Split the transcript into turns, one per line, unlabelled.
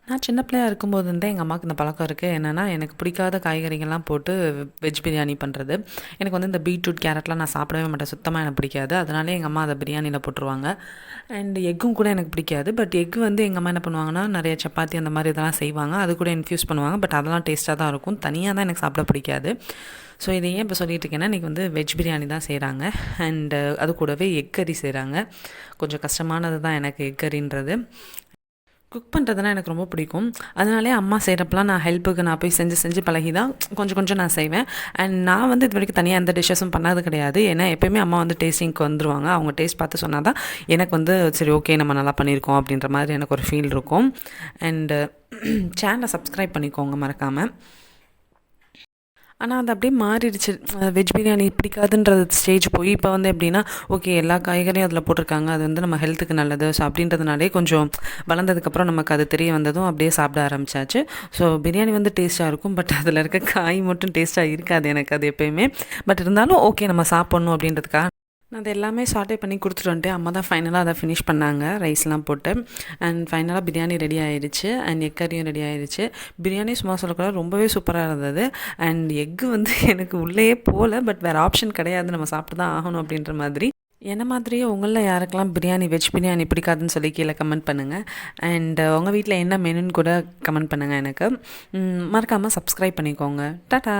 நான் சின்ன பிள்ளையா இருக்கும்போது இருந்தே எங்கள் அம்மாவுக்கு இந்த பழக்கம் இருக்குது. என்னென்னா, எனக்கு பிடிக்காத காய்கறிகள்லாம் போட்டு வெஜ் பிரியாணி பண்ணுறது. எனக்கு வந்து இந்த பீட்ரூட், கேரட்லாம் நான் சாப்பிடவே மாட்டேன். சுத்தமாக எனக்கு பிடிக்காது. அதனாலே எங்கள் அம்மா அதை பிரியாணியில் போட்டுருவாங்க. அண்ட் எக்கும் கூட எனக்கு பிடிக்காது. பட் எக் வந்து எங்கள் அம்மா என்ன பண்ணுவாங்கன்னா, நிறைய சப்பாத்தி அந்த மாதிரி இதெல்லாம் செய்வாங்க. அது கூட இன்ஃப்யூஸ் பண்ணுவாங்க. பட் அதெல்லாம் டேஸ்ட்டாக தான் இருக்கும். தனியாக தான் எனக்கு சாப்பிட பிடிக்காது. ஸோ இதை ஏன் இப்போ சொல்லிட்டு இருக்கேன்னா, இன்றைக்கி வந்து வெஜ் பிரியாணி தான் செய்கிறாங்க. அண்டு அது கூடவே எக் கறி செய்கிறாங்க. கொஞ்சம் கஷ்டமானது தான் எனக்கு எக் கறின்றது. குக் பண்ணுறதுனா எனக்கு ரொம்ப பிடிக்கும். அதனாலே அம்மா செய்கிறப்பலாம் நான் ஹெல்ப்புக்கு நான் போய் செஞ்சு செஞ்சு பழகி தான் கொஞ்சம் கொஞ்சம் நான் செய்வேன். அண்ட் நான் வந்து இது வரைக்கும் தனியாக எந்த டிஷ்ஷஸும் பண்ணது கிடையாது. ஏன்னா எப்போயுமே அம்மா வந்து டேஸ்டிங்க்கு வந்துருவாங்க. அவங்க டேஸ்ட் பார்த்து சொன்னால் தான் எனக்கு வந்து சரி ஓகே நம்ம நல்லா பண்ணியிருக்கோம் அப்படின்ற மாதிரி எனக்கு ஒரு ஃபீல் இருக்கும். அண்டு சேனலை சப்ஸ்கிரைப் பண்ணிக்கோங்க மறக்காமல். ஆனால் அது அப்படியே மாறிடுச்சு. வெஜ் பிரியாணி பிடிக்காதுன்றது ஸ்டேஜ் போய் இப்போ வந்து எப்படின்னா, ஓகே எல்லா காய்கறியும் அதில் போட்டிருக்காங்க, அது வந்து நம்ம ஹெல்த்துக்கு நல்லது. ஸோ அப்படின்றதுனாலே கொஞ்சம் வளர்ந்ததுக்கப்புறம் நமக்கு அது தெரிய வந்ததும் அப்படியே சாப்பிட ஆரம்பிச்சாச்சு. ஸோ பிரியாணி வந்து டேஸ்ட்டாக இருக்கும். பட் அதில் இருக்க காய் மட்டும் டேஸ்ட்டாக இருக்காது எனக்கு அது எப்போயுமே. பட் இருந்தாலும் ஓகே நம்ம சாப்பிட்ணும் அப்படின்றதுக்காக நான் அது எல்லாமே சார்ட்டே பண்ணி கொடுத்துட்டு வந்துட்டு அம்மா தான் ஃபைனலாக அதை ஃபினிஷ் பண்ணாங்க ரைஸ்லாம் போட்டு. அண்ட் ஃபைனலாக பிரியாணி ரெடி ஆகிடுச்சு. அண்ட் எக் கறியும் ரெடி ஆகிடுச்சு. பிரியாணி சும்மா சொல்லக்கூடாது ரொம்பவே சூப்பராக இருந்தது. அண்ட் எக்கு வந்து எனக்கு உள்ளேயே போகல. பட் வேறு ஆப்ஷன் கிடையாது, நம்ம சாப்பிட்டு தான் ஆகணும் அப்படின்ற மாதிரி. என்ன மாதிரியே உங்களில் யாருக்கெல்லாம் பிரியாணி வெஜ் பிரியாணி பிடிக்காதுன்னு சொல்லி கீழே கமெண்ட் பண்ணுங்கள். அண்ட் உங்கள் வீட்டில் என்ன மெனுன்னு கூட கமெண்ட் பண்ணுங்கள் எனக்கு. மறக்காமல் சப்ஸ்கிரைப் பண்ணிக்கோங்க. டாடா.